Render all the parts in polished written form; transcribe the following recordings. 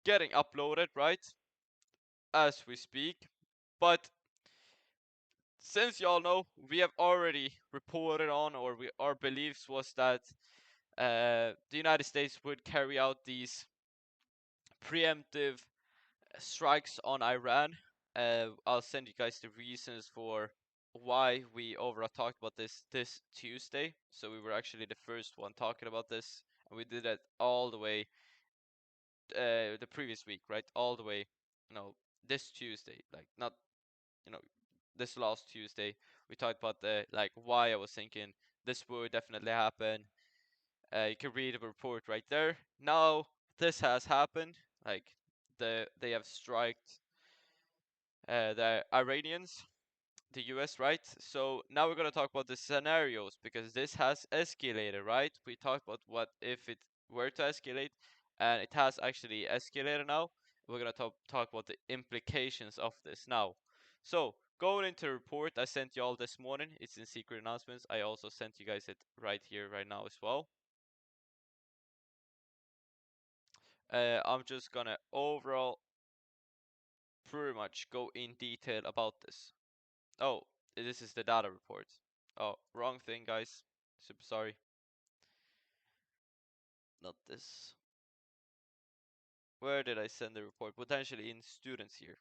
getting uploaded, right, as we speak. But since y'all know, we have already reported on, or our beliefs was that the United States would carry out these preemptive strikes on Iran. I'll send you guys the reasons for why we overall talked about this Tuesday. So we were actually the first one talking about this, and we did that all the way the previous week, right? All the way, this Tuesday, like not, you know, this last Tuesday. We talked about the like why I was thinking this would definitely happen. You can read the report right there. Now this has happened. Like they have striked the Iranians, the US, right? So now we're gonna talk about the scenarios because this has escalated, right? We talked about what if it were to escalate, and it has actually escalated now. We're gonna talk about the implications of this now. So going into the report I sent you all this morning, it's in secret announcements. I also sent you guys it right here, right now as well. I'm just gonna overall pretty much go in detail about this. Oh, this is the data report. Oh, wrong thing, guys. Super sorry. Not this. Where did I send the report? Potentially in students here.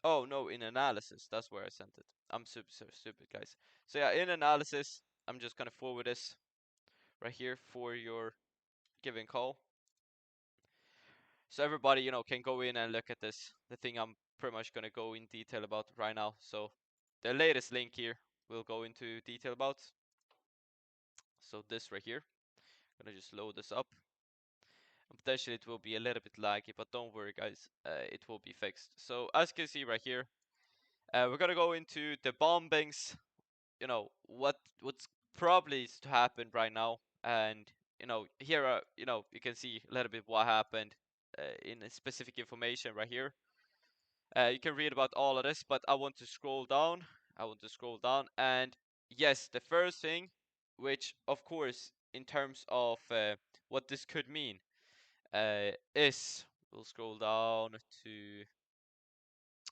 Oh no, in analysis. That's where I sent it. I'm super stupid, guys. So yeah, in analysis, I'm just gonna forward this right here for your giving call. So everybody, can go in and look at this. The thing I'm pretty much gonna go in detail about right now. So the latest link here we'll go into detail about. So this right here. I'm gonna just load this up. And potentially it will be a little bit laggy, but don't worry guys, it will be fixed. So as you can see right here, we're gonna go into the bombings, what's probably is to happen right now, and here are, you can see a little bit what happened in specific information right here. You can read about all of this, but I want to scroll down. And yes, the first thing, which of course in terms of what this could mean, is, we'll scroll down to,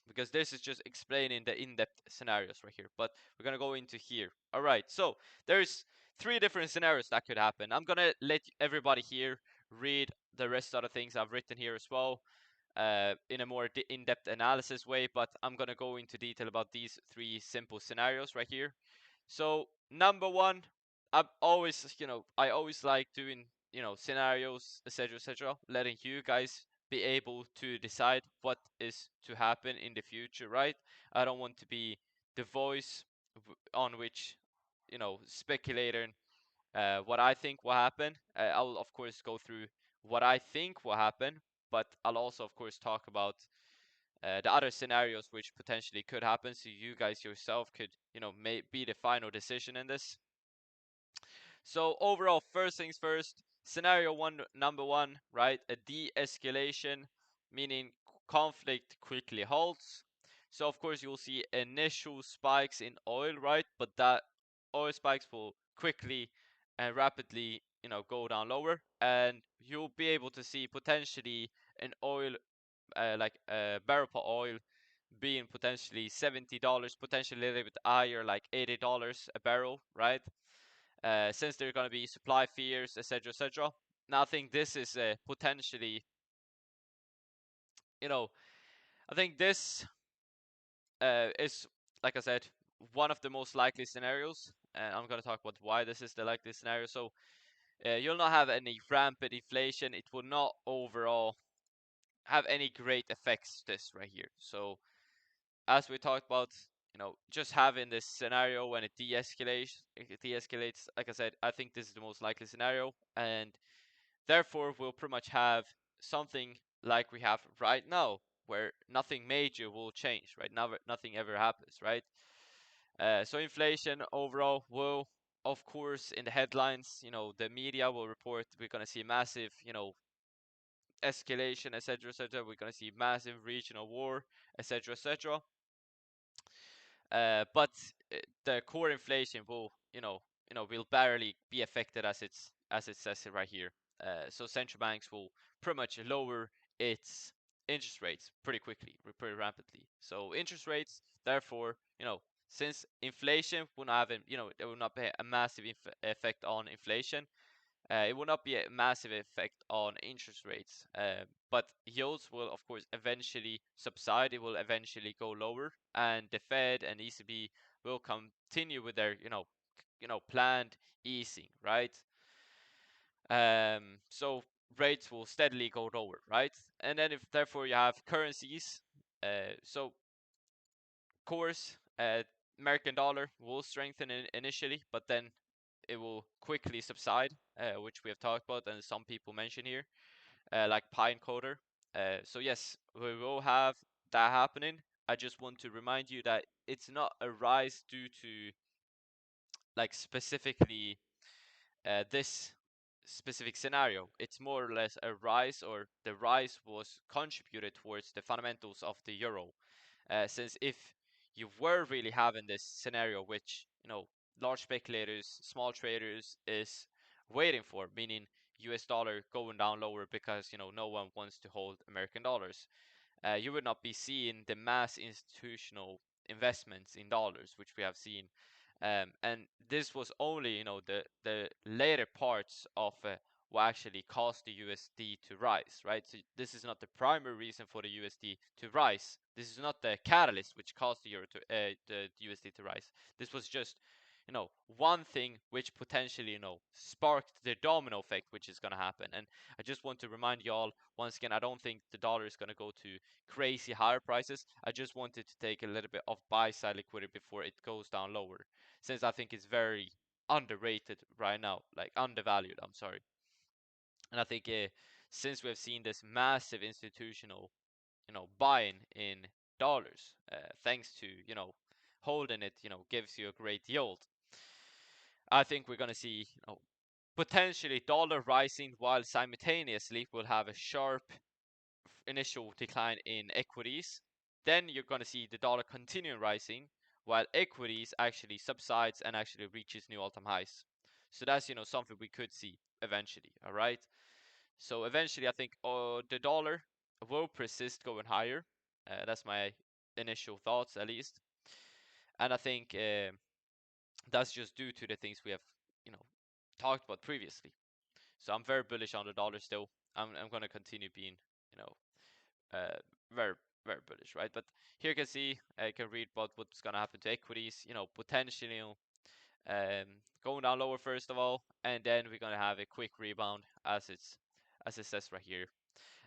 because this is just explaining the in-depth scenarios right here, but we're gonna go into here. All right, so there's three different scenarios that could happen. I'm gonna let everybody here read the rest of the things I've written here as well, in a more in-depth analysis way, but I'm gonna go into detail about these three simple scenarios right here. So number one, I always like doing, scenarios, etc., letting you guys be able to decide what is to happen in the future, right? I don't want to be the voice on which, speculating what I think will happen. I'll of course go through what I think will happen, but I'll also of course talk about the other scenarios which potentially could happen, so you guys yourself could, may be the final decision in this. So overall, first things first, scenario one, number one, right? A de-escalation, meaning conflict quickly halts. So of course you'll see initial spikes in oil, right? But that oil spikes will quickly and rapidly, go down lower, and you'll be able to see potentially an oil, like a barrel per oil being potentially $70, potentially a little bit higher, like $80 a barrel, right? Since there are going to be supply fears, etc., etc. Now, I think this is potentially, I think this is, like I said, one of the most likely scenarios. And I'm going to talk about why this is the likely scenario. So, you'll not have any rampant inflation. It will not overall have any great effects, this right here. So, as we talked about, just having this scenario when it de-escalates, like I said, I think this is the most likely scenario, and therefore we'll pretty much have something like we have right now, where nothing major will change, right? Nothing ever happens, right? So inflation overall will, of course, in the headlines, the media will report we're gonna see massive, escalation, etc., etc. We're gonna see massive regional war, etc., etc. But the core inflation will, will barely be affected as it says it right here. So central banks will pretty much lower its interest rates pretty quickly, pretty rapidly. So interest rates, therefore, since inflation will not have, it will not be a massive effect on inflation. It will not be a massive effect on interest rates, but yields will, of course, eventually subside. It will eventually go lower, and the Fed and ECB will continue with their, planned easing, right? So rates will steadily go lower, right? And then if therefore you have currencies, so of course, American dollar will strengthen initially, but then it will quickly subside, which we have talked about, and some people mention here, like Pine Coder. So yes, we will have that happening. I just want to remind you that it's not a rise due to like specifically this specific scenario. It's more or less a rise, or the rise was contributed towards the fundamentals of the euro. Since if you were really having this scenario, which large speculators, small traders is waiting for, meaning US dollar going down lower because no one wants to hold American dollars, you would not be seeing the mass institutional investments in dollars, which we have seen. And this was only, the later parts of what actually caused the USD to rise, right? So this is not the primary reason for the USD to rise. This is not the catalyst which caused the euro to the USD to rise. This was just, one thing which potentially, sparked the domino effect, which is going to happen. And I just want to remind you all once again, I don't think the dollar is going to go to crazy higher prices. I just wanted to take a little bit of buy side liquidity before it goes down lower, since I think it's very underrated right now, like undervalued. I'm sorry. And I think since we've seen this massive institutional, buying in dollars, thanks to holding it, gives you a great yield. I think we're gonna see, potentially dollar rising while simultaneously we'll have a sharp initial decline in equities. Then you're going to see the dollar continue rising while equities actually subsides and actually reaches new all-time highs. So that's something we could see eventually. All right. So eventually, I think the dollar will persist going higher. That's my initial thoughts, at least. And I think that's just due to the things we have, talked about previously. So I'm very bullish on the dollar still. I'm going to continue being, you know, uh, very very bullish, right? But here you can see, you can read about what's gonna happen to equities. Potentially, going down lower first of all, and then we're gonna have a quick rebound as it says right here.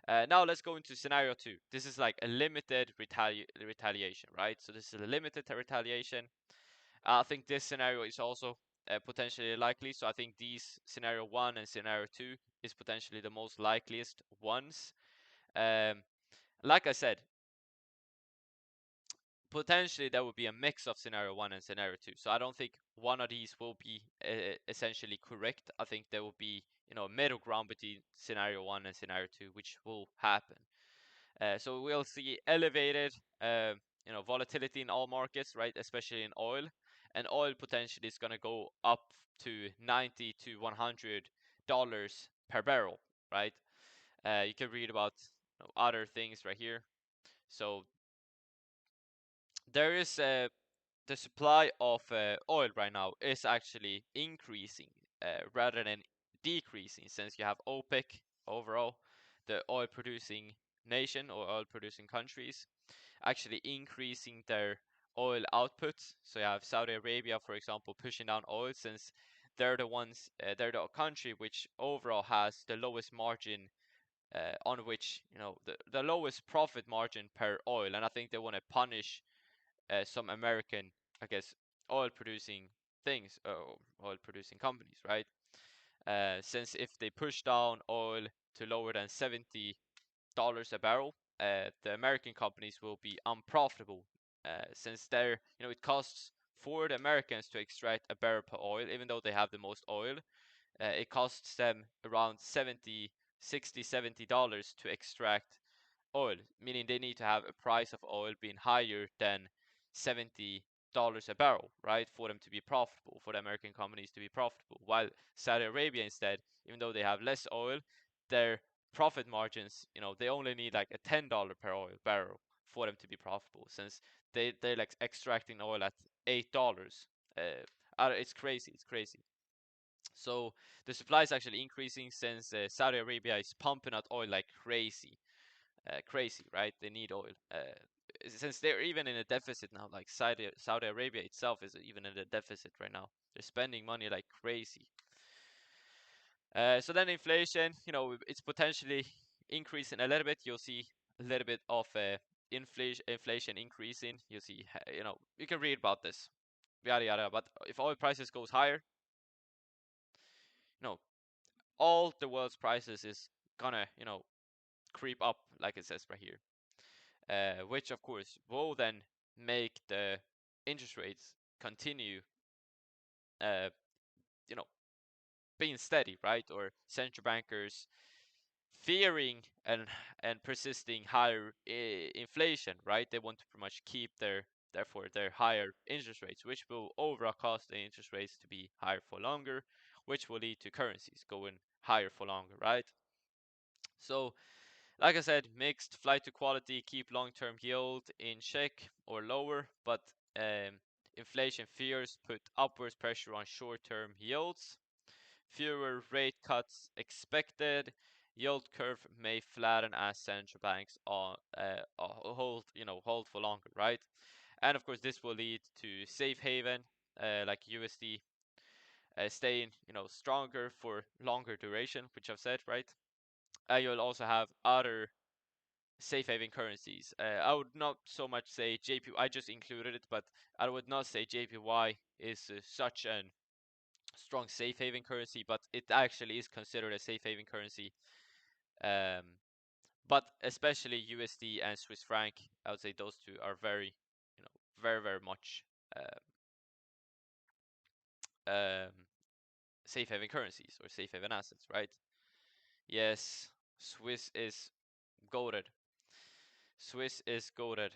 Now let's go into scenario 2. This is like a limited retaliation, right? So this is a limited retaliation. I think this scenario is also potentially likely. So I think these scenario 1 and scenario 2 is potentially the most likeliest ones. Like I said, potentially there would be a mix of scenario 1 and scenario 2. So I don't think one of these will be essentially correct. I think there will be, a middle ground between scenario 1 and scenario 2, which will happen. So we'll see elevated, volatility in all markets, right? Especially in oil, and oil potentially is going to go up to $90 to $100 per barrel, right? You can read about other things right here. So there is the supply of oil right now is actually increasing rather than decreasing, since you have OPEC overall, the oil producing nation or oil producing countries, actually increasing their oil output. So you have Saudi Arabia, for example, pushing down oil, since they're the ones, they're the country which overall has the lowest margin, on which, the lowest profit margin per oil. And I think they want to punish some American, I guess, oil producing things, oil producing companies, right? Since if they push down oil to lower than $70 a barrel, the American companies will be unprofitable, since they're, it costs for the Americans to extract a barrel per oil, even though they have the most oil. It costs them around $70 to extract oil, meaning they need to have a price of oil being higher than $70 a barrel, right, for them to be profitable, for the American companies to be profitable. While Saudi Arabia instead, even though they have less oil, their profit margins, they only need like a $10 per oil barrel for them to be profitable, since they're like extracting oil at $8. It's crazy. It's crazy. So the supply is actually increasing since Saudi Arabia is pumping out oil like crazy. Crazy, right? They need oil. Since they're even in a deficit now, like Saudi Arabia itself is even in a deficit right now. They're spending money like crazy. So then inflation, it's potentially increasing a little bit. You'll see a little bit of inflation increasing. You'll see, you can read about this, yada yada. But if oil prices goes higher, all the world's prices is gonna, creep up, like it says right here. Which of course will then make the interest rates continue, uh, you know, being steady, right? Or central bankers fearing and persisting higher inflation, right? They want to pretty much keep therefore their higher interest rates, which will overall cause the interest rates to be higher for longer, which will lead to currencies going higher for longer, right? So like I said, mixed flight to quality keep long-term yield in check or lower, but inflation fears put upwards pressure on short-term yields. Fewer rate cuts expected. Yield curve may flatten as central banks hold for longer, right? And of course, this will lead to safe haven, like USD, staying stronger for longer duration, which I've said, right? You'll also have other safe haven currencies. I would not so much say JPY. I just included it, but I would not say JPY is such a strong safe haven currency, but it actually is considered a safe haven currency. But especially USD and Swiss franc, I would say those two are very, very very much um, safe haven currencies or safe haven assets, right? Yes, Swiss is goated. Swiss is goated.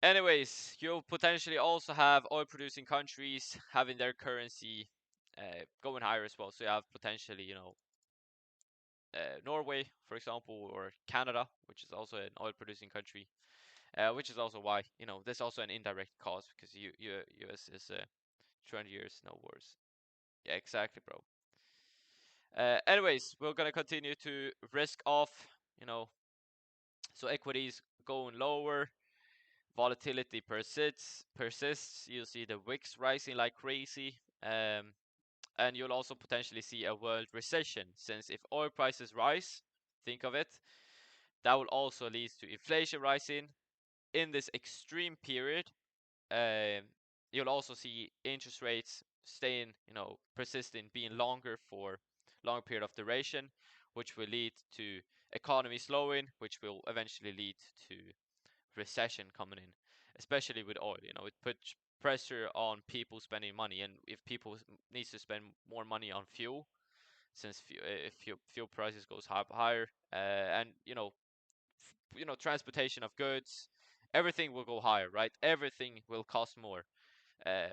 Anyways, you'll potentially also have oil producing countries having their currency going higher as well. So you have potentially, Norway, for example, or Canada, which is also an oil producing country, which is also why, there's also an indirect cause because US is 20 years no wars. Yeah, exactly, bro. Anyways, we're gonna continue to risk off, so equities going lower. Volatility persists. You'll see the wicks rising like crazy, and you'll also potentially see a world recession, since if oil prices rise, think of it, that will also lead to inflation rising. In this extreme period, you'll also see interest rates staying, persisting, being longer for long period of duration, which will lead to economy slowing, which will eventually lead to recession coming in, especially with oil. It puts pressure on people spending money, and if people needs to spend more money on fuel, since if fuel prices goes higher, and transportation of goods, everything will go higher, right? Everything will cost more,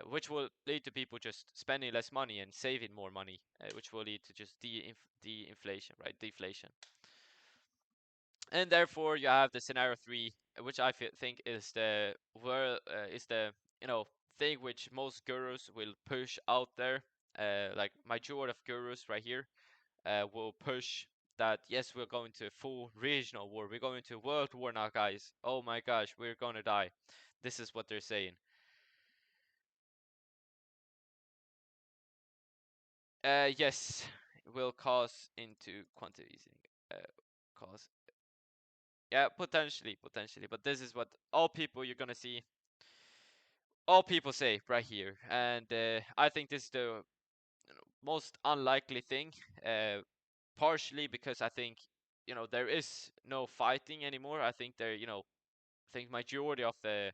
which will lead to people just spending less money and saving more money, which will lead to just de-inflation, right? Deflation. And therefore you have the scenario 3, which I think is the thing which most gurus will push out there, like majority of gurus right here will push that yes, we're going to a full regional war, we're going to world war now, guys, oh my gosh, we're gonna die. This is what they're saying. Yes, will cause into quantitative easing, cause, yeah, potentially, but this is what all people you're gonna see, all people say right here, and I think this is the most unlikely thing, partially because I think there is no fighting anymore. I think I think majority of the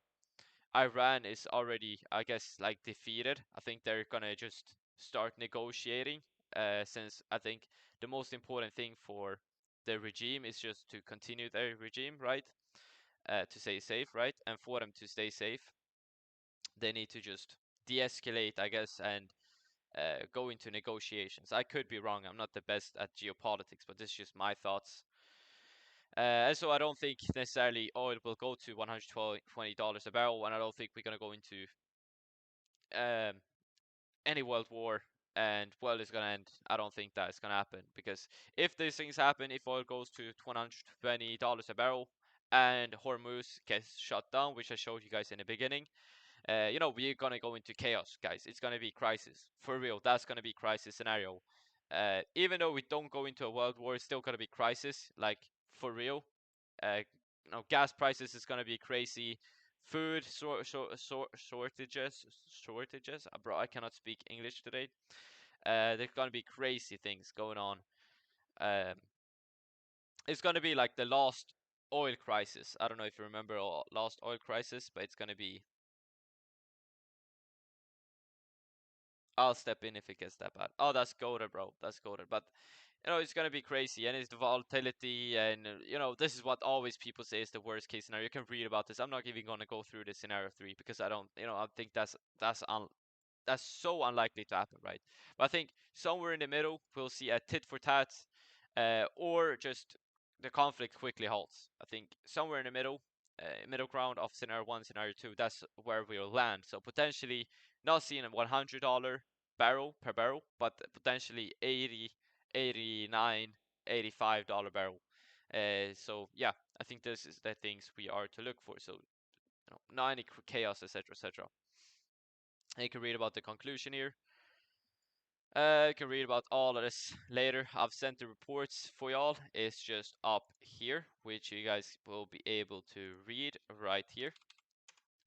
Iran is already, I guess, like defeated. I think they're gonna just start negotiating, since I think the most important thing for the regime is just to continue their regime, right? to stay safe, right? And for them to stay safe, they need to just de-escalate, I guess, and go into negotiations. I could be wrong. I'm not the best at geopolitics, but this is just my thoughts. And so I don't think necessarily oil will go to $120 a barrel, and I don't think we're gonna go into um, any world war and world is gonna end. I don't think that's gonna happen, because if these things happen, if oil goes to $120 a barrel and Hormuz gets shut down, which I showed you guys in the beginning, we're gonna go into chaos, guys. It's gonna be crisis for real. That's gonna be crisis scenario. Even though we don't go into a world war, it's still gonna be crisis, like for real. Uh, gas prices is gonna be crazy. Food shortages. Bro, I cannot speak English today. There's gonna be crazy things going on. Um, it's gonna be like the last oil crisis. I don't know if you remember last oil crisis, but it's gonna be. I'll step in if it gets that bad. Oh, that's goated, bro. That's goated. But it's gonna be crazy, and it's the volatility, and this is what always people say is the worst case scenario. You can read about this. I'm not even gonna go through the scenario 3 because I don't, I think that's so unlikely to happen, right? But I think somewhere in the middle, we'll see a tit for tat, or just the conflict quickly halts. I think somewhere in the middle ground of scenario 1, scenario 2, that's where we'll land. So potentially not seeing a $100 barrel per barrel, but potentially 80, 89, $85 barrel. So yeah, I think this is the things we are to look for. So not any chaos, etc., etc. You can read about the conclusion here. You can read about all of this later. I've sent the reports for y'all. It's just up here, which you guys will be able to read right here.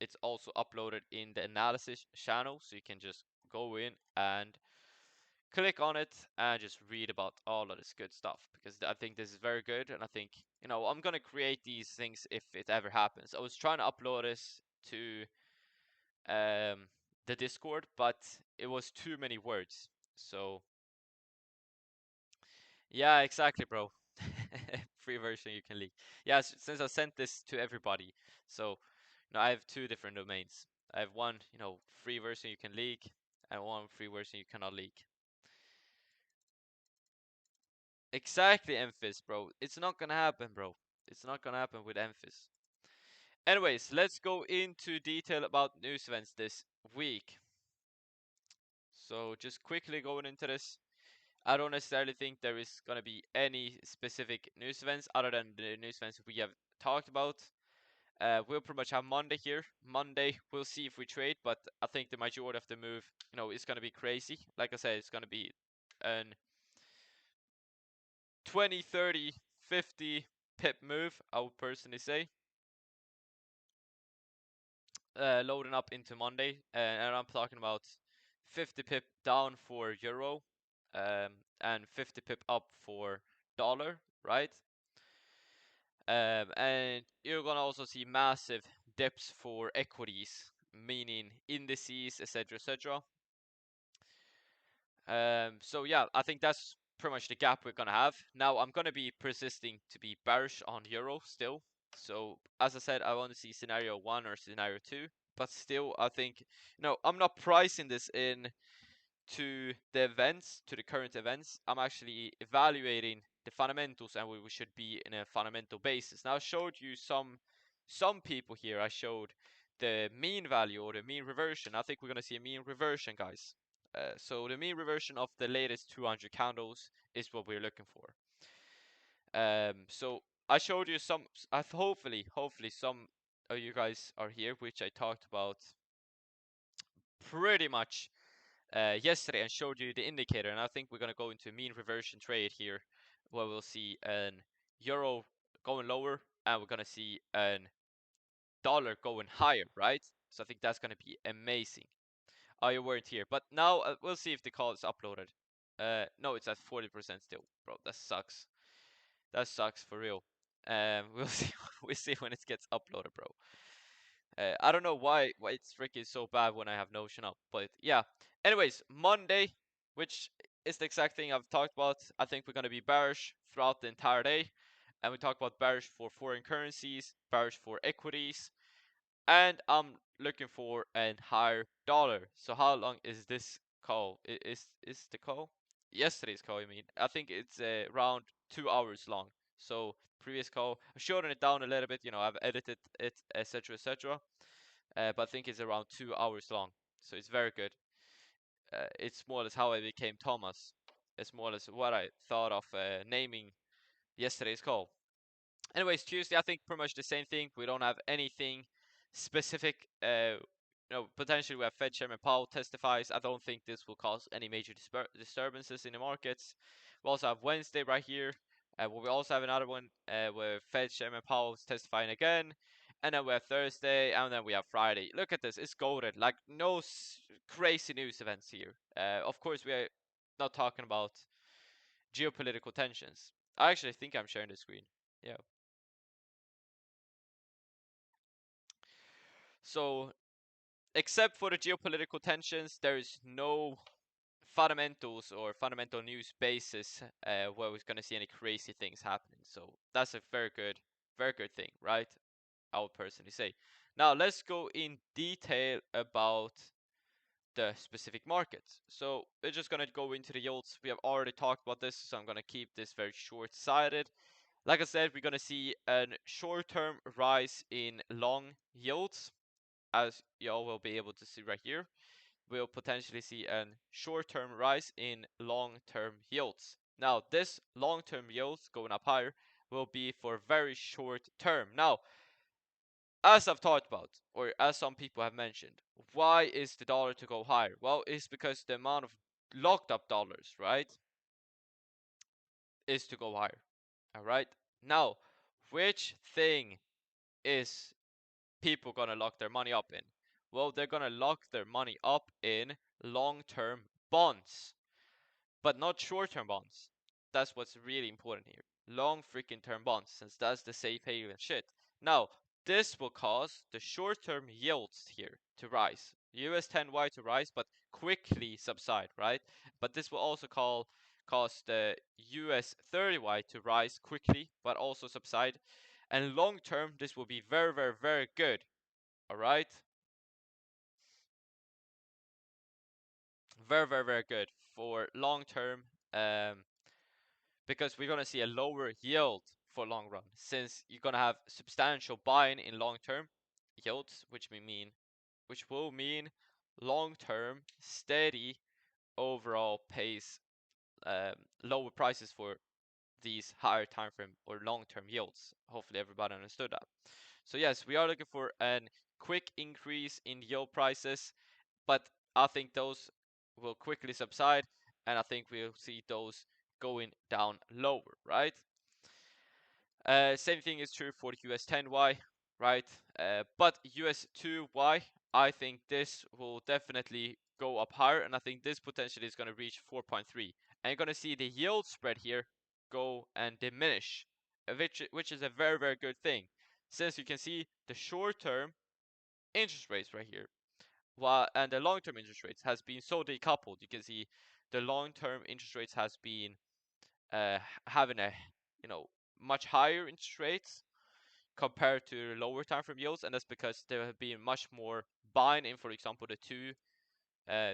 It's also uploaded in the analysis channel, so you can just go in and click on it and just read about all of this good stuff, because I think this is very good, and I think I'm gonna create these things if it ever happens. I was trying to upload this to the Discord, but it was too many words. So yeah, exactly, bro. Free version you can leak. Yeah, since I sent this to everybody, so I have two different domains. I have one, free version you can leak, and one free version you cannot leak. Exactly, Emphis, bro. It's not gonna happen, bro. It's not gonna happen with Emphis. Anyways, let's go into detail about news events this week. So just quickly going into this. I don't necessarily think there is going to be any specific news events other than the news events we have talked about. We'll pretty much have Monday here. Monday, we'll see if we trade, but I think the majority of the move, is going to be crazy. Like I said, it's going to be an 20, 30, 50 pip move, I would personally say. Loading up into Monday, and I'm talking about 50 pip down for euro, and 50 pip up for dollar, right? And you're gonna also see massive dips for equities, meaning indices, etc., etc. So yeah, I think that's pretty much the gap we're gonna have. Now I'm gonna be persisting to be bearish on euro still. So as I said, I want to see scenario 1 or scenario 2, but still I think I'm not pricing this in to the events, to the current events. I'm actually evaluating the fundamentals, and we should be in a fundamental basis. Now I showed you some people here. I showed the mean value or the mean reversion. I think we're gonna see a mean reversion, guys. So the mean reversion of the latest 200 candles is what we're looking for. So I showed you some. Hopefully some of you guys are here, which I talked about pretty much yesterday and showed you the indicator, and I think we're gonna go into mean reversion trade here, where we'll see an euro going lower, and we're gonna see an dollar going higher, right? So I think that's gonna be amazing. Oh, you weren't here, but now we'll see if the call is uploaded. No, it's at 40% still, bro. That sucks. That sucks for real. We'll see. We'll see when it gets uploaded, bro. I don't know why it's freaking so bad when I have Notion up, but yeah. Anyways, Monday, which is the exact thing I've talked about. I think we're gonna be bearish throughout the entire day. and we talk about bearish for foreign currencies, bearish for equities, and I'm looking for a higher dollar. So how long is this call? Is the call? Yesterday's call, I mean. I think it's around 2 hours long. So previous call, I shortened it down a little bit. I've edited it, etc., etc. But I think it's around 2 hours long. So it's very good. It's more or less how I became Thomas. It's more or less what I thought of naming yesterday's call. Anyways, Tuesday, I think pretty much the same thing. We don't have anything specific. Potentially we have Fed Chairman Powell testifies. I don't think this will cause any major disturbances in the markets. We also have Wednesday right here. We also have another one where Fed Chairman Powell is testifying again. And then we have Thursday, and then we have Friday. Look at this, it's golden. Like, no crazy news events here. Of course, we are not talking about geopolitical tensions. I actually think I'm sharing the screen. Yeah. So, except for the geopolitical tensions, there is no fundamentals or fundamental news basis where we're going to see any crazy things happening. So that's a very good thing, right? I would personally say. Now let's go in detail about the specific markets. So we're just going to go into the yields. We have already talked about this, so I'm going to keep this very short-sighted. Like I said, we're going to see a short-term rise in long yields, as y'all will be able to see right here. We'll potentially see a short-term rise in long-term yields. Now, this long-term yields going up higher will be for very short term. Now, as I've talked about, or as some people have mentioned, why is the dollar to go higher? Well, it's because the amount of locked up dollars, right, is to go higher. All right. Now, which thing is people gonna lock their money up in? Well, they're gonna lock their money up in long-term bonds, but not short-term bonds. That's what's really important here. Long freaking term bonds, since that's the safe haven shit. Now, this will cause the short-term yields here to rise. US 10Y to rise, but quickly subside, right? But this will also cause the US 30Y to rise quickly, but also subside. And long term, this will be very, very, very good. All right. Very, very, very good for long term. Because we're going to see a lower yield for long run, since you're going to have substantial buying in long term yields, which will mean long term steady overall pace, lower prices for these higher time frame or long term yields. Hopefully everybody understood that. So yes, we are looking for a quick increase in yield prices, but I think those will quickly subside, and I think we'll see those going down lower, right? Same thing is true for the US 10Y, right? But US 2Y, I think this will definitely go up higher, and I think this potentially is going to reach 4.3. And you're going to see the yield spread here go and diminish, which is a very, very good thing, since you can see the short-term interest rates right here, and the long-term interest rates has been so decoupled. You can see the long-term interest rates has been having a much higher interest rates compared to lower time frame yields, and that's because there have been much more buying in, for example, the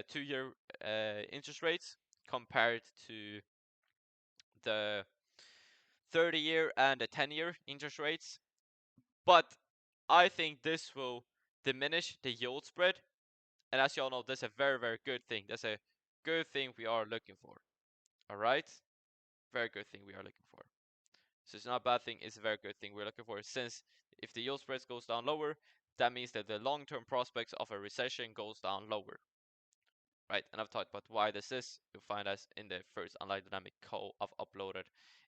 two-year interest rates compared to the 30-year and the 10-year interest rates. But I think this will diminish the yield spread, and as you all know, that's a very, very good thing. That's a good thing we are looking for. All right, very good thing we are looking for. So it's not a bad thing, it's a very good thing we're looking for, since if the yield spreads goes down lower, that means that the long-term prospects of a recession goes down lower. Right, and I've talked about why this is. You'll find us in the first online dynamic call I've uploaded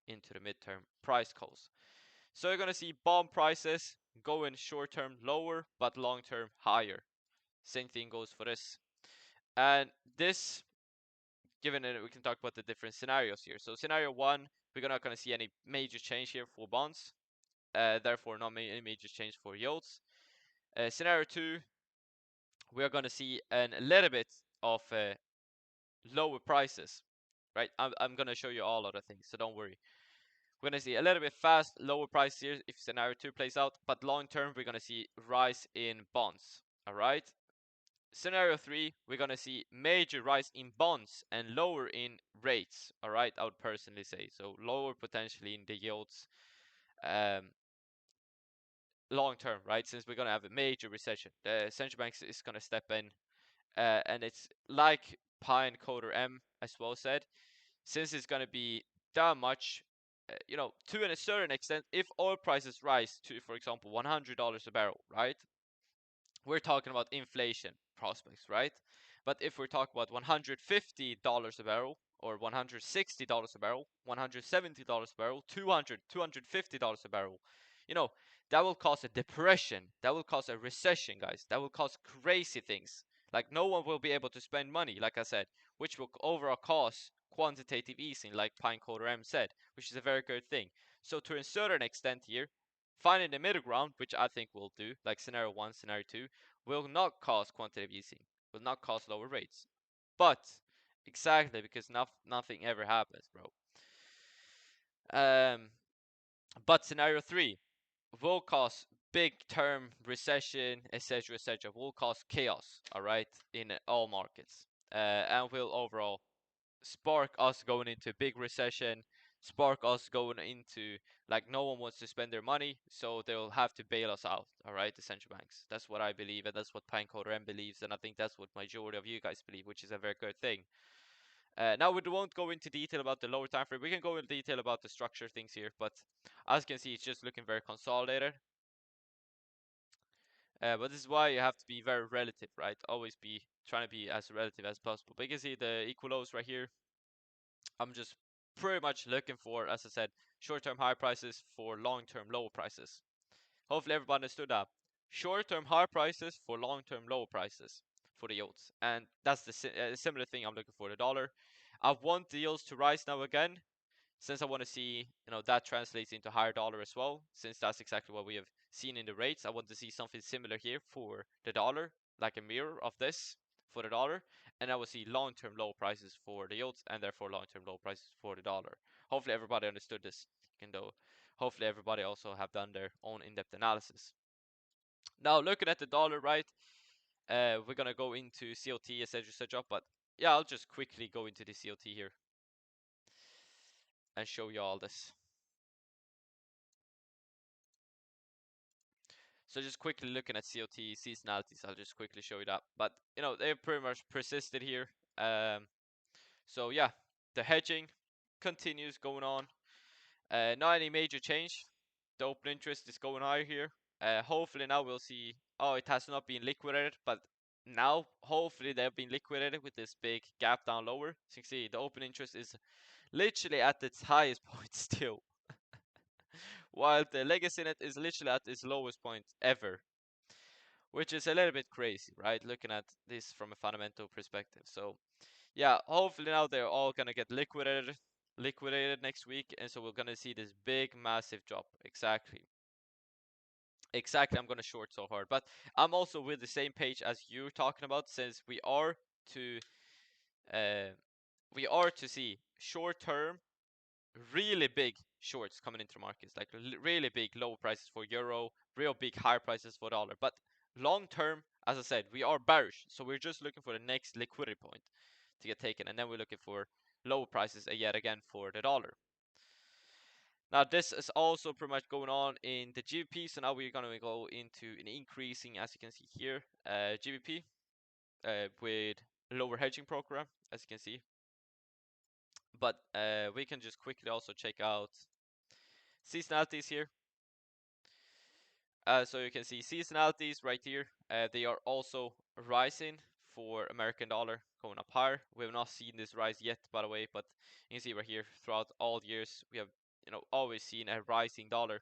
into the midterm price calls. So you're gonna see bond prices going short-term lower, but long-term higher. Same thing goes for this. And this, given that we can talk about the different scenarios here. So scenario one, we're not gonna see any major change here for bonds. Therefore not any major change for yields. Scenario 2, we are going to see a little bit of lower prices, right? I'm going to show you all other things, so don't worry. We're going to see a little bit fast, lower price here if scenario 2 plays out, but long term, we're going to see rise in bonds. All right. Scenario 3, we're going to see major rise in bonds and lower in rates. All right. I would personally say so. Lower potentially in the yields long term, right? Since we're going to have a major recession. The central banks is going to step in. And it's like Pine Coder M as well said, since it's going to be that much, to a certain extent, if oil prices rise to, for example, $100 a barrel, right? We're talking about inflation prospects, right? But if we're talking about $150 a barrel, or $160 a barrel, $170 a barrel, $250 a barrel, you know, that will cause a depression. That will cause a recession, guys. That will cause crazy things. Like no one will be able to spend money, like I said, which will overall cause quantitative easing, like Pinecoder M said, which is a very good thing. So to a certain extent here, finding the middle ground, which I think we'll do, like scenario 1, scenario 2, will not cause quantitative easing, will not cause lower rates. But exactly because nothing ever happens, bro. But scenario 3 will cause big term recession, etc., will cause chaos, all right, in all markets, and will overall spark us going into a big recession, spark us going into like no one wants to spend their money, so they'll have to bail us out. All right, the central banks. That's what I believe, and that's what Pinecoder M believes, and I think that's what majority of you guys believe, which is a very good thing. Now we won't go into detail about the lower time frame. We can go into detail about the structure things here, but as you can see, it's just looking very consolidated. But this is why you have to be very relative, right? Always be trying to be as relative as possible. But you can see the equal lows right here. I'm just pretty much looking for, as I said, short-term high prices for long-term low prices. Hopefully everybody understood that. Short-term high prices for long-term low prices for the yields. And that's the similar thing I'm looking for the dollar. I want the yields to rise now again, since I want to see, that translates into higher dollar as well, since that's exactly what we have seen in the rates. I want to see something similar here for the dollar, like a mirror of this for the dollar, and I will see long-term low prices for the yields, and therefore long-term low prices for the dollar. Hopefully everybody understood this, even though hopefully everybody also have done their own in-depth analysis. Now looking at the dollar, right, we're gonna go into COT, etc., but yeah, I'll just quickly go into the COT here and show you all this. So just quickly looking at COT seasonalities, I'll just quickly show you that. But they've pretty much persisted here. So yeah, the hedging continues going on. Not any major change. The open interest is going higher here. Hopefully now we'll see. Oh, it has not been liquidated, but now hopefully they've been liquidated with this big gap down lower. So you can see the open interest is literally at its highest point still, while the legacy net is literally at its lowest point ever, which is a little bit crazy, right? Looking at this from a fundamental perspective. So yeah, hopefully now they're all gonna get liquidated next week, and so we're gonna see this big massive drop. Exactly, I'm gonna short so hard, but I'm also with the same page as you're talking about, since to uh, we are to see short term really big shorts coming into the markets, like really big low prices for euro, real big high prices for dollar. But long term, as I said, we are bearish, so we're just looking for the next liquidity point to get taken, and then we're looking for low prices yet again for the dollar. Now this is also pretty much going on in the GBP, so now we're gonna go into an increasing, as you can see here, GBP with lower hedging program, as you can see. But we can just quickly also check out seasonalities here. So you can see seasonalities right here. They are also rising for American dollar, going up higher. We have not seen this rise yet, by the way, but you can see right here throughout all years we have always seen a rising dollar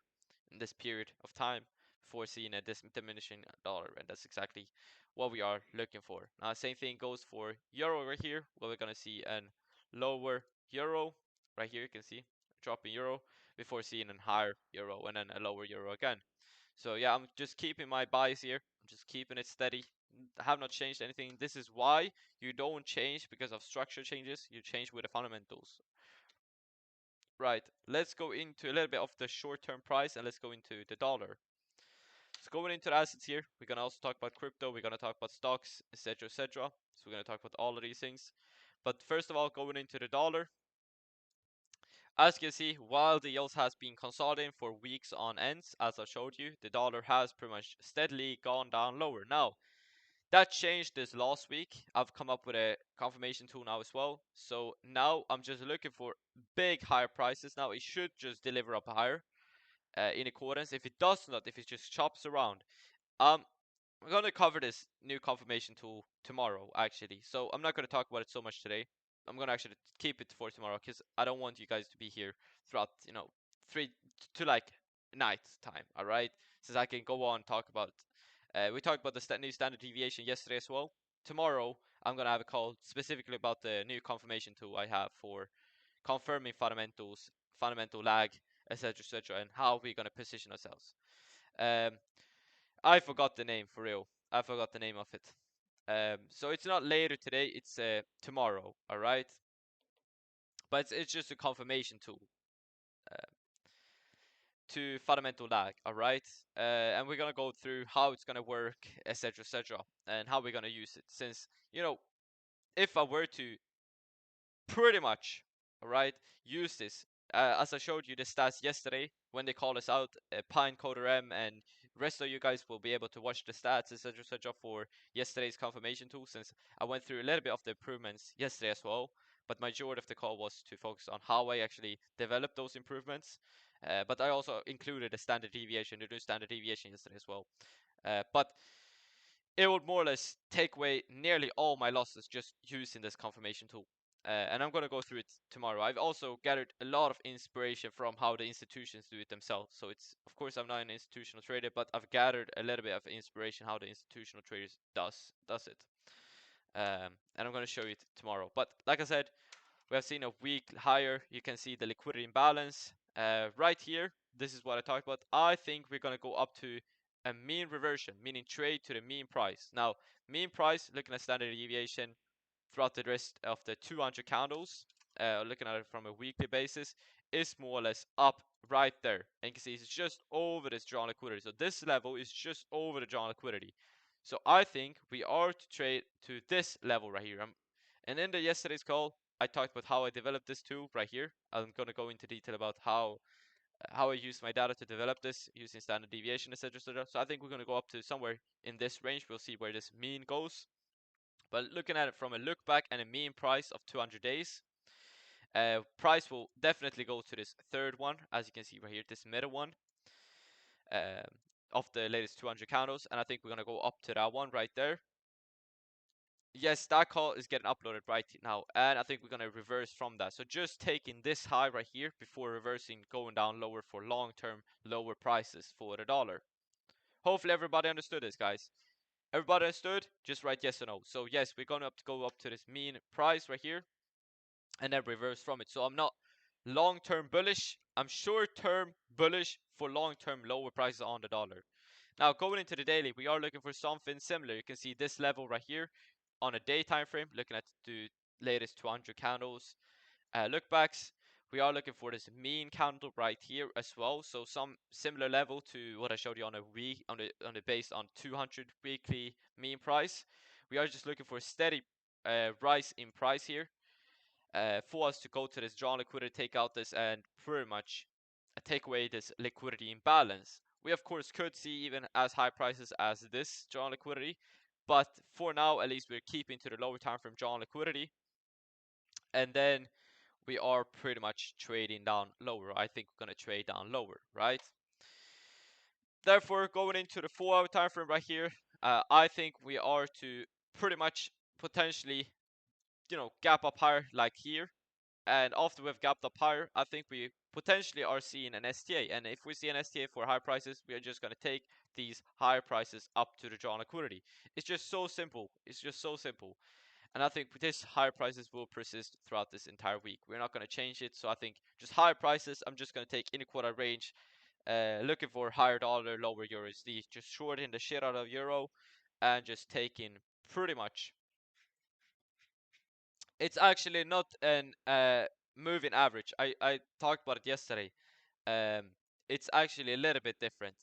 in this period of time before seeing a diminishing dollar, and that's exactly what we are looking for. Now same thing goes for euro right here, where we're gonna see a lower euro right here. You can see a drop in euro before seeing a higher euro and then a lower euro again. So yeah, I'm just keeping my bias here. I'm just keeping it steady. I have not changed anything. This is why you don't change because of structure changes. You change with the fundamentals. Right, let's go into a little bit of the short-term price and let's go into the dollar. So going into the assets here, we're gonna also talk about crypto, we're gonna talk about stocks, etc, etc. So we're gonna talk about all of these things. But first of all, going into the dollar, as you can see, while the yields has been consolidating for weeks on ends, as I showed you, the dollar has pretty much steadily gone down lower. Now, that changed this last week. I've come up with a confirmation tool now as well. So now I'm just looking for big higher prices. Now it should just deliver up higher in accordance. If it does not, if it just chops around, um, we're going to cover this new confirmation tool tomorrow, actually. So I'm not going to talk about it so much today. I'm going to actually keep it for tomorrow because I don't want you guys to be here throughout, 3 to like night time, all right? Since I can go on talk about we talked about the new standard deviation yesterday as well. Tomorrow, I'm going to have a call specifically about the new confirmation tool I have for confirming fundamentals, fundamental lag, etc., etc., and how we're going to position ourselves. Um, I forgot the name for real. I forgot the name of it. So it's not later today. It's tomorrow. All right. But it's just a confirmation tool uh, to fundamental lag. All right. And we're gonna go through how it's gonna work, etc., etc., and how we're gonna use it. Since if I were to pretty much, alright, use this. As I showed you the stats yesterday when they called us out, Pine Coder M and rest of you guys will be able to watch the stats, etc., for yesterday's confirmation tool, since I went through a little bit of the improvements yesterday as well. But majority of the call was to focus on how I actually developed those improvements. But I also included a standard deviation, the new standard deviation yesterday as well. But it would more or less take away nearly all my losses just using this confirmation tool. And I'm going to go through it tomorrow. I've also gathered a lot of inspiration from how the institutions do it themselves. So it's, of course, I'm not an institutional trader, but I've gathered a little bit of inspiration how the institutional traders does it. And I'm going to show you it tomorrow. But like I said, we have seen a week higher. You can see the liquidity imbalance right here. This is what I talked about. I think we're going to go up to a mean reversion, meaning trade to the mean price. Now, mean price, looking at standard deviation throughout the rest of the 200 candles, looking at it from a weekly basis, is more or less up right there. And you can see it's just over this drawn liquidity. So this level is just over the drawn liquidity. So I think we are to trade to this level right here. And in the yesterday's call, I talked about how I developed this tool right here. I'm going to go into detail about how I use my data to develop this using standard deviation, etc., etc. So I think we're going to go up to somewhere in this range. We'll see where this mean goes. But looking at it from a look back and a mean price of 200 days, price will definitely go to this third one, as you can see right here, this middle one uh, of the latest 200 candles. And I think we're going to go up to that one right there. Yes, that call is getting uploaded right now, and I think we're gonna reverse from that. So just taking this high right here before reversing, going down lower for long-term lower prices for the dollar. Hopefully everybody understood this, guys. Everybody understood? Just write yes or no. So yes, we're gonna go up to this mean price right here, and then reverse from it. So I'm not long-term bullish. I'm short-term bullish for long-term lower prices on the dollar. Now going into the daily, we are looking for something similar. You can see this level right here on a day time frame, looking at the latest 200 candles look backs. We are looking for this mean candle right here as well. So some similar level to what I showed you on a week on the based on 200 weekly mean price. We are just looking for a steady rise in price here for us to go to this drawn liquidity, take out this, and pretty much take away this liquidity imbalance. We of course could see even as high prices as this drawn liquidity, but for now at least we're keeping to the lower time frame drawn liquidity, and then we are pretty much trading down lower. I think we're gonna trade down lower, right? Therefore, going into the 4-hour time frame right here, I think we are to pretty much potentially, gap up higher like here. And after we've gapped up higher, I think we potentially are seeing an STA. And if we see an STA for high prices, we are just going to take these higher prices up to the drawn liquidity. It's just so simple. It's just so simple. And I think this higher prices will persist throughout this entire week. We're not going to change it. So I think just higher prices, I'm just going to take in a quarter range, looking for higher dollar, lower USD, just shorting the shit out of euro and just taking pretty much. It's actually not an moving average. I talked about it yesterday. It's actually a little bit different.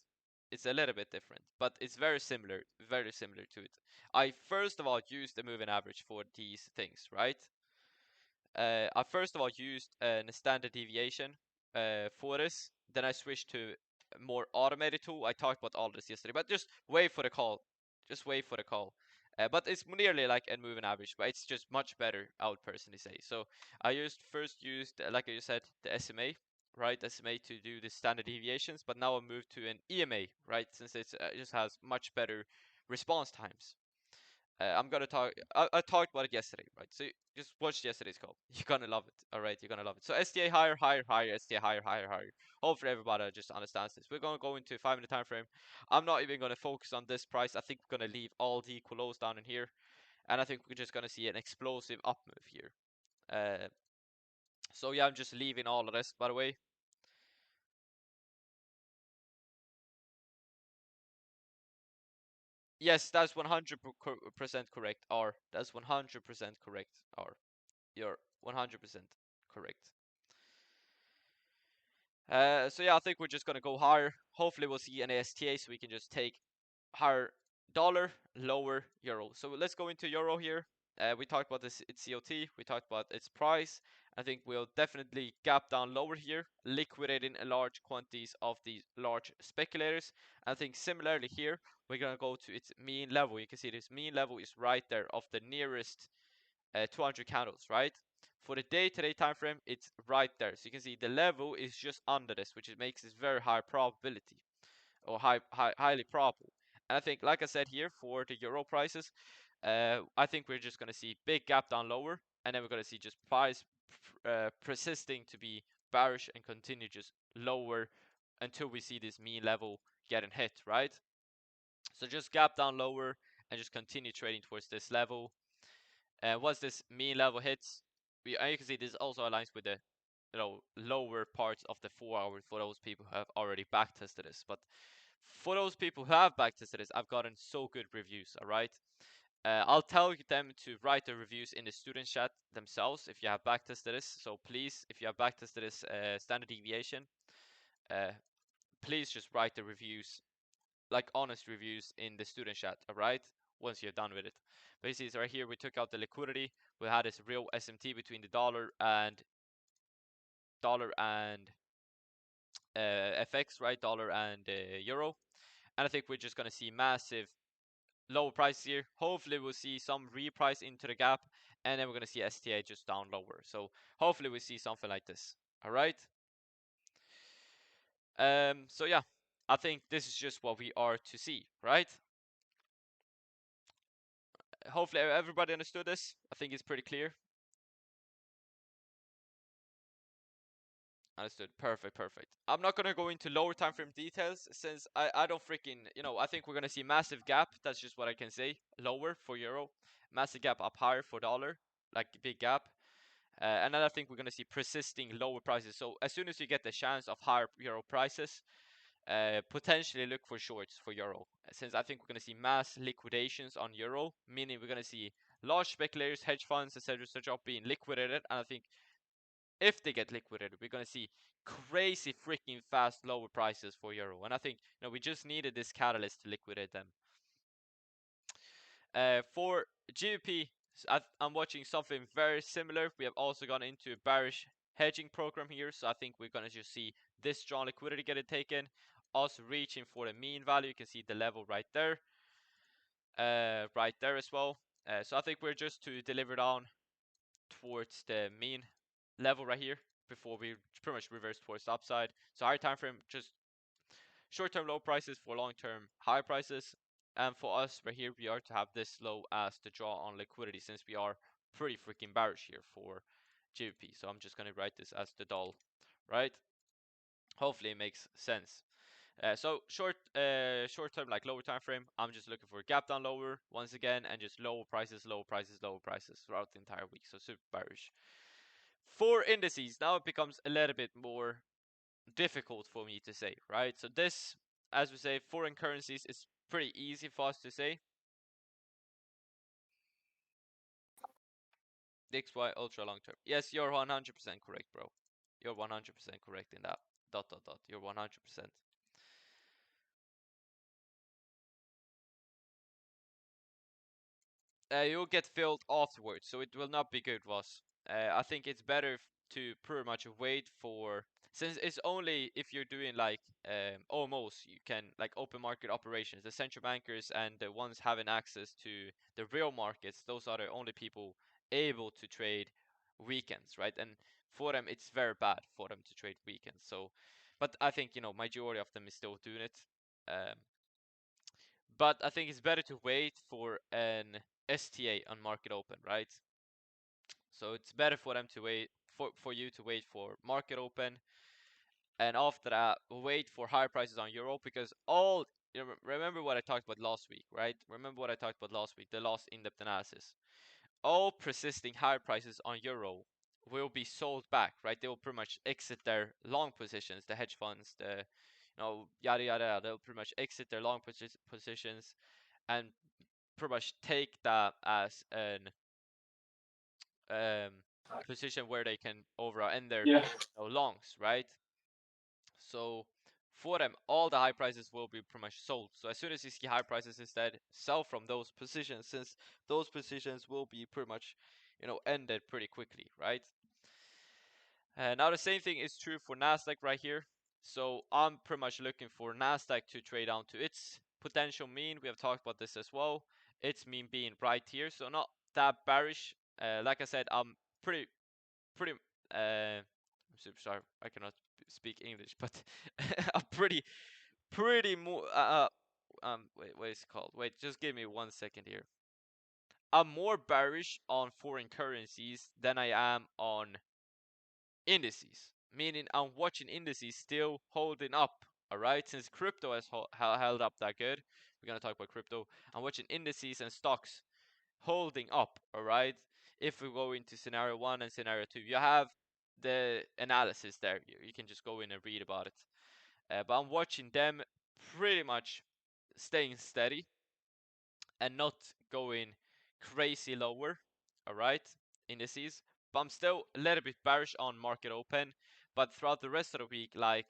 It's a little bit different, but it's very similar to it. I first of all used the moving average for these things, right? I first of all used a standard deviation for this. Then I switched to a more automated tool. I talked about all this yesterday, but just wait for the call. Just wait for the call. But it's nearly like a moving average, but it's just much better, I would personally say. So I first used, like I said, the SMA, right? SMA to do the standard deviations, but now I moved to an EMA, right? Since it just has much better response times. I'm gonna talk. I talked about it yesterday, right? So just watch yesterday's call. You're gonna love it. All right, you're gonna love it. So STA higher, higher, higher. STA higher, higher, higher. Hopefully everybody just understands this. We're gonna go into 5 minute time frame. I'm not even gonna focus on this price. I think we're gonna leave all the equal lows down in here, and I think we're just gonna see an explosive up move here. So yeah, I'm just leaving all of this. By the way, yes, that's 100% correct. R. That's 100% correct. R. You're 100% correct. So yeah, I think we're just gonna go higher. Hopefully we'll see an ASTA so we can just take higher dollar, lower euro. So let's go into euro here. We talked about this its COT, we talked about its price. I think we'll definitely gap down lower here, liquidating a large quantities of these large speculators. I think similarly here, we're gonna go to its mean level. You can see this mean level is right there of the nearest 200 candles, right? For the day-to-day time frame, it's right there. So you can see the level is just under this, which makes this very high probability or highly probable. And I think, like I said here, for the euro prices, I think we're just going to see big gap down lower, and then we're going to see just price persisting to be bearish and continue just lower until we see this mean level getting hit, right? So just gap down lower and just continue trading towards this level. Once this mean level hits, you can see this also aligns with the lower parts of the 4 hours for those people who have already backtested this. But for those people who have backtested this, I've gotten so good reviews. All right, I'll tell them to write the reviews in the student chat themselves if you have backtested this. So please, if you have backtested this standard deviation, uh, please just write the reviews, like honest reviews, in the student chat. All right, once you're done with it. Basically, so right here we took out the liquidity. We had this real SMT between the dollar and FX, right? Dollar and euro. And I think we're just gonna see massive low price here. Hopefully we'll see some reprice into the gap, and then we're gonna see STA just down lower. So hopefully we see something like this. All right. So yeah, I think this is just what we are to see, right? Hopefully everybody understood this. I think it's pretty clear. Understood. Perfect, perfect. I'm not gonna go into lower time frame details since I don't freaking, I think we're gonna see massive gap. That's just what I can say. Lower for euro, massive gap up higher for dollar, like big gap. And then I think we're gonna see persisting lower prices. So as soon as you get the chance of higher euro prices, potentially look for shorts for euro. Since I think we're gonna see mass liquidations on euro, meaning we're gonna see large speculators, hedge funds, etc., being liquidated. And I think if they get liquidated, we're going to see crazy freaking fast lower prices for euro. And I think we just needed this catalyst to liquidate them. For GBP, I'm watching something very similar. We have also gone into a bearish hedging program here, so I think we're going to just see this strong liquidity get it taken. Also reaching for the mean value. You can see the level right there as well. So I think we're just to deliver down towards the mean level right here before we pretty much reverse towards the upside. So higher time frame, just short-term low prices for long-term high prices. And for us right here, we are to have this low as the draw on liquidity since we are pretty freaking bearish here for GBP. So I'm just going to write this as the doll, right? Hopefully it makes sense. So short term, like lower time frame, I'm just looking for a gap down lower once again, and just lower prices, lower prices, lower prices throughout the entire week. So super bearish. For indices, now it becomes a little bit more difficult for me to say, right? So this, as we say, foreign currencies is pretty easy for us to say. DXY ultra long term. Yes, you're 100% correct, bro. You're 100% correct in that. Dot dot dot. You're 100%. You'll get filled afterwards, so it will not be good, Voss. I think it's better to pretty much wait for, since it's only if you're doing like almost you can like open market operations. The central bankers and the ones having access to the real markets, those are the only people able to trade weekends, right? And for them, it's very bad for them to trade weekends. So, but I think majority of them is still doing it. Um, but I think it's better to wait for an STA on market open, right? So it's better for them to wait for you to wait for market open, and after that wait for higher prices on euro, because all remember what I talked about last week, right? Remember what I talked about last week, the last in-depth analysis. All persisting higher prices on euro will be sold back, right? They will pretty much exit their long positions, the hedge funds, the yada yada yada. They'll pretty much exit their long positions and pretty much take that as an um, position where they can overall end their longs, right? So for them, all the high prices will be pretty much sold. So as soon as you see high prices, instead sell from those positions, since those positions will be pretty much, ended pretty quickly, right? Now the same thing is true for Nasdaq right here. So I'm pretty much looking for Nasdaq to trade down to its potential mean. We have talked about this as well. Its mean being right here, so not that bearish. Like I said, I'm pretty. I'm super sorry, I cannot speak English, but I'm pretty more. Wait, what is it called? Wait, just give me 1 second here. I'm more bearish on foreign currencies than I am on indices, meaning I'm watching indices still holding up. All right, since crypto has held up that good, we're gonna talk about crypto. I'm watching indices and stocks holding up. All right, if we go into scenario 1 and scenario 2, you have the analysis there. You can just go in and read about it. But I'm watching them pretty much staying steady and not going crazy lower. All right, indices. But I'm still a little bit bearish on market open. But throughout the rest of the week, like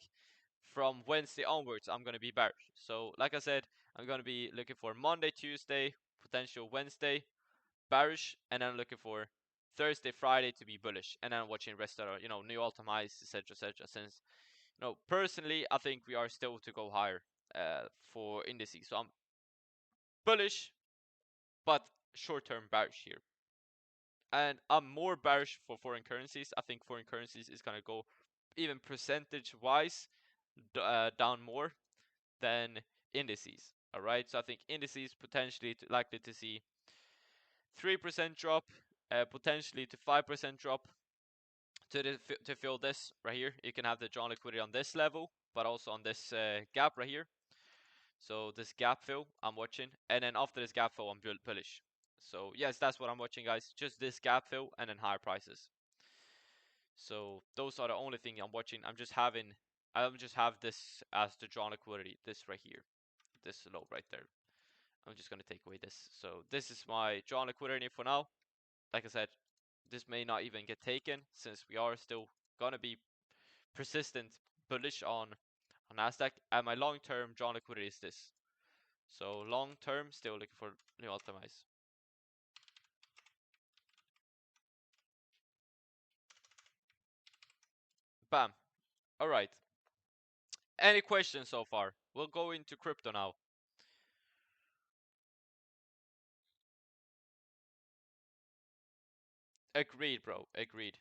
from Wednesday onwards, I'm gonna be bearish. So like I said, I'm gonna be looking for Monday, Tuesday, potential Wednesday bearish, and then looking for Thursday, Friday to be bullish, and then watching rest of new all-time highs, etc., etc. Since personally, I think we are still to go higher for indices. So I'm bullish, but short-term bearish here. And I'm more bearish for foreign currencies. I think foreign currencies is gonna go even percentage-wise down more than indices. All right, so I think indices potentially likely to see 3% drop, potentially to 5% drop to fill this right here. You can have the drawn liquidity on this level, but also on this gap right here. So this gap fill I'm watching, and then after this gap fill I'm bullish. So yes, that's what I'm watching, guys. Just this gap fill and then higher prices. So those are the only thing I'm watching. I'm just have this as the drawn liquidity, this right here, this low right there. I'm just gonna take away this. So this is my drawn liquidity for now. Like I said, this may not even get taken since we are still gonna be persistent bullish on Nasdaq. And my long-term drawn liquidity is this. So long-term, still looking for new all-time highs. Bam. All right. Any questions so far? We'll go into crypto now. Agreed, bro. Agreed.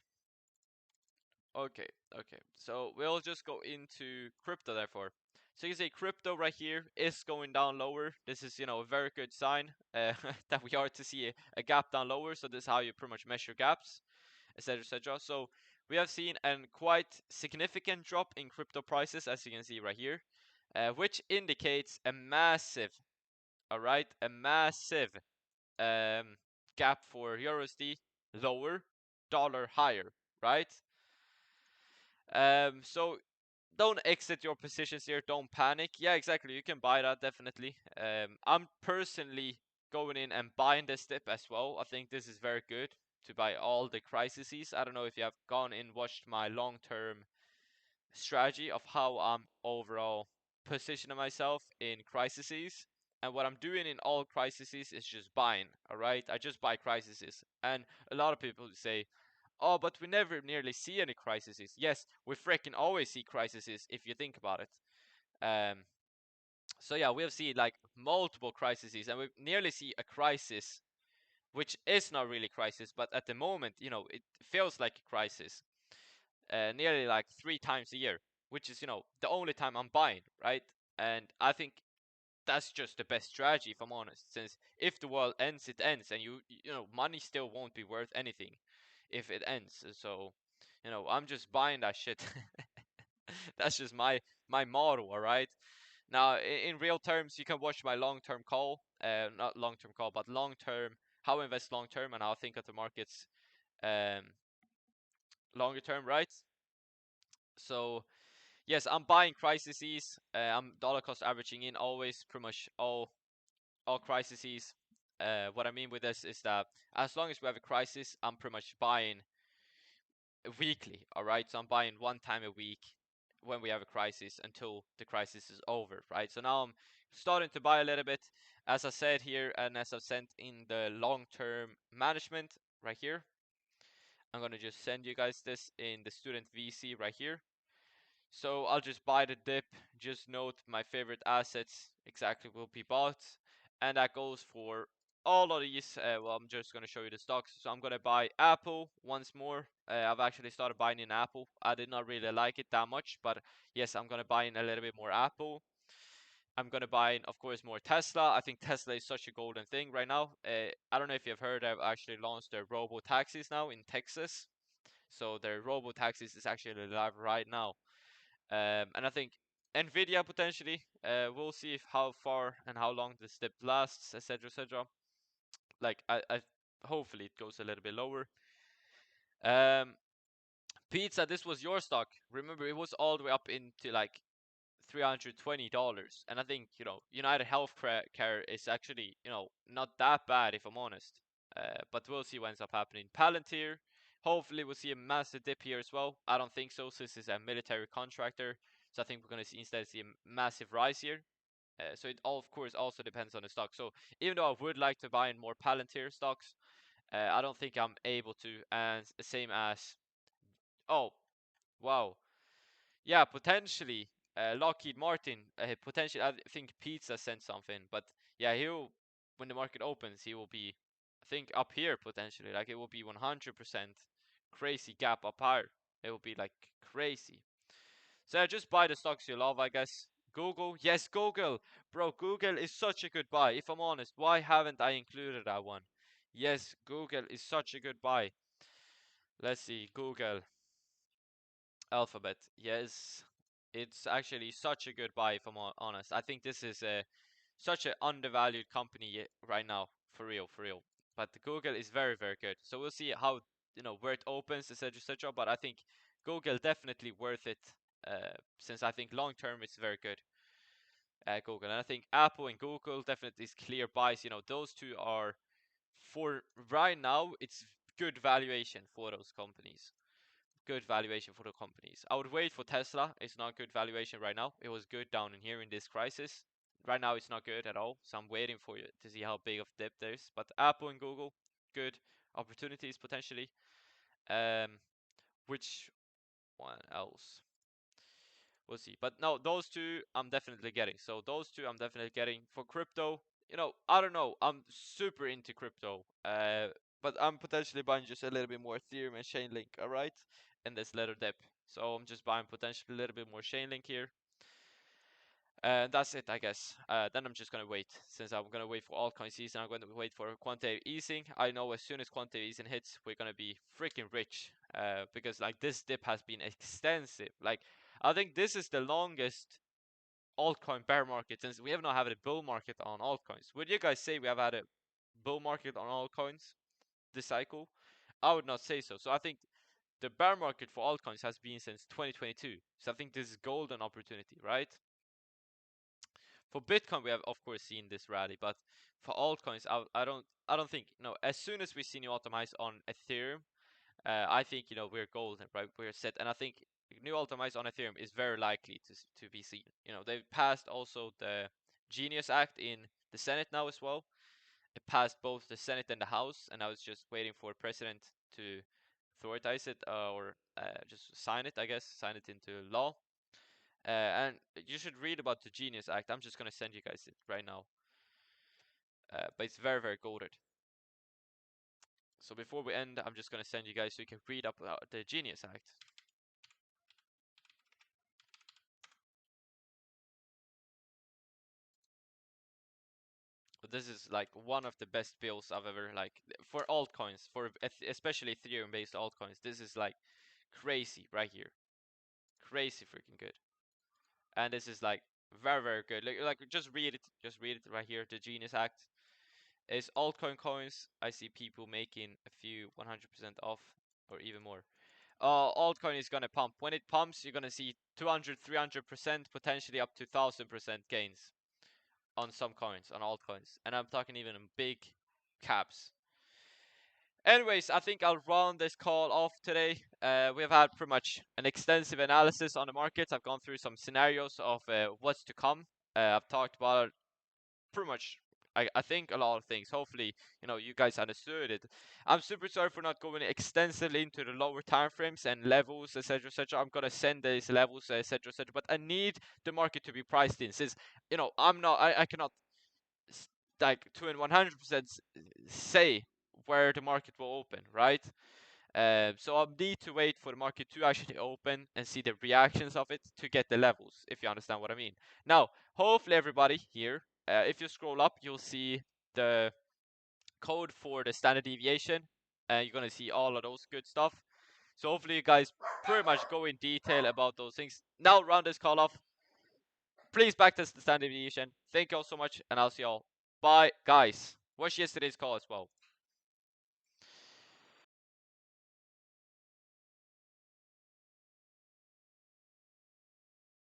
Okay, okay. So we'll just go into crypto therefore. So you can see crypto right here is going down lower. This is, a very good sign that we are to see a gap down lower. So this is how you pretty much measure gaps, etc., etc. So we have seen a quite significant drop in crypto prices, as you can see right here, which indicates a massive, all right, a massive gap for USD lower, dollar higher, right? So don't exit your positions here. Don't panic. Yeah, exactly. You can buy that definitely. I'm personally going in and buying this dip as well. I think this is very good to buy all the crises. I don't know if you have gone and watched my long-term strategy of how I'm overall positioning myself in crises. And what I'm doing in all crises is just buying, all right? I just buy crises. And a lot of people say, oh, but we never nearly see any crises. Yes, we freaking always see crises if you think about it. Um, so yeah, we've seen like multiple crises, and we nearly see a crisis, which is not really crisis, but at the moment, you know, it feels like a crisis. Nearly like 3 times a year, which is, you know, the only time I'm buying, right? And I think that's just the best strategy, if I'm honest. Since if the world ends, it ends, and you know, money still won't be worth anything if it ends. So, you know, I'm just buying that shit. That's just my motto, all right. Now, in real terms, you can watch my long-term call, not long-term call, but long-term, how I invest long-term and how I think of the markets um, longer term, right? So yes, I'm buying crises. I'm dollar cost averaging in always, pretty much all crises. What I mean with this is that as long as we have a crisis, I'm pretty much buying weekly. All right, so I'm buying 1 time a week when we have a crisis until the crisis is over. Right. So now I'm starting to buy a little bit, as I said here, and as I've sent in the long-term management right here. I'm gonna just send you guys this in the student VC right here. So I'll just buy the dip, just note my favorite assets exactly will be bought. And that goes for all of these. Well, I'm just going to show you the stocks. So I'm going to buy Apple once more. I've actually started buying in Apple. I did not really like it that much, but yes, I'm going to buy in a little bit more Apple. I'm going to buy in, of course, more Tesla. I think Tesla is such a golden thing right now. I don't know if you've heard, I've actually launched their robo taxis now in Texas. So their robo taxis is actually live right now. And I think Nvidia potentially. We'll see if how far and how long this dip lasts, etc., etc. Like I hopefully it goes a little bit lower. Um, Pizza, this was your stock. Remember, it was all the way up into like $320, and I think, you know, United Healthcare is actually, you know, not that bad if I'm honest. But we'll see what ends up happening. Palantir, hopefully we'll see a massive dip here as well. I don't think so, since it's a military contractor. So I think we're gonna instead see a massive rise here. So it all, of course, also depends on the stock. So even though I would like to buy in more Palantir stocks, I don't think I'm able to. And the same as, oh wow, yeah, potentially. Lockheed Martin, potentially. I think Pizza sent something, but yeah, he'll when the market opens, he will be, I think, up here potentially. Like it will be 100% crazy gap up higher. It will be like crazy. So yeah, just buy the stocks you love, I guess. Google, yes, Google, bro. Google is such a good buy. If I'm honest, why haven't I included that one? Yes, Google is such a good buy. Let's see, Google. Alphabet. Yes, it's actually such a good buy if I'm honest. I think this is such an undervalued company right now, for real, for real. But Google is very, very good. So we'll see how, you know, where it opens, etc., etc. But I think Google definitely worth it, since I think long term it's very good. Google, and I think Apple and Google definitely is clear buys. You know, those two are, for right now, it's good valuation for those companies. Good valuation for the companies. I would wait for Tesla. It's not good valuation right now. It was good down in here in this crisis. Right now it's not good at all. So I'm waiting for you to see how big of dip there is. But Apple and Google, good opportunities potentially. Um, which one else? We'll see. But no, those two I'm definitely getting. So those two I'm definitely getting. For crypto, you know, I don't know. I'm super into crypto. But I'm potentially buying just a little bit more Ethereum and Chainlink, alright? In this little dip. So I'm just buying potentially a little bit more Chainlink here. And that's it, I guess. Then I'm just gonna wait. Since I'm gonna wait for altcoin season, I'm gonna wait for quantitative easing. I know as soon as quantitative easing hits, we're gonna be freaking rich. Because like this dip has been extensive. Like I think this is the longest altcoin bear market since we have not had a bull market on altcoins. Would you guys say we have had a bull market on altcoins this cycle? I would not say so. So I think the bear market for altcoins has been since 2022. So I think this is golden opportunity, right? For Bitcoin, we have of course seen this rally, but for altcoins, I don't think, as soon as we see new all-time highs on Ethereum, I think we're golden, right? We're set, and I think new all-time highs on Ethereum is very likely to be seen. They've passed also the Genius Act in the Senate now as well. It passed both the Senate and the House, and I was just waiting for President to authorize it, or just sign it, I guess, sign it into law. And you should read about the Genius Act. I'm just gonna send you guys it right now. But it's very, very goated. So before we end, I'm just gonna send you guys so you can read up about the Genius Act. But this is like one of the best bills I've ever for altcoins, for especially Ethereum-based altcoins. This is like crazy right here, crazy freaking good. And this is like very, very good. Like just read it right here. The Genius Act is altcoin coins. I see people making a few 100% off or even more. Altcoin is gonna pump. When it pumps, you're gonna see 200, 300%, potentially up to 1000% gains on some coins, on altcoins, and I'm talking even in big caps. Anyways, I think I'll round this call off today. We have had pretty much an extensive analysis on the markets. I've gone through some scenarios of what's to come. I've talked about pretty much, I think, a lot of things. Hopefully, you guys understood it. I'm super sorry for not going extensively into the lower time frames and levels, etc., etc. I'm gonna send these levels, etc., etc. But I need the market to be priced in, since I cannot like to 100% say where the market will open, right? So I'll need to wait for the market to actually open and see the reactions of it to get the levels, if you understand what I mean. Now, hopefully everybody here, if you scroll up, you'll see the code for the standard deviation, and you're gonna see all of those good stuff. So hopefully you guys pretty much go in detail about those things. Now round this call off. Please backtest the standard deviation. Thank you all so much, and I'll see y'all. Bye, guys. Watch yesterday's call as well.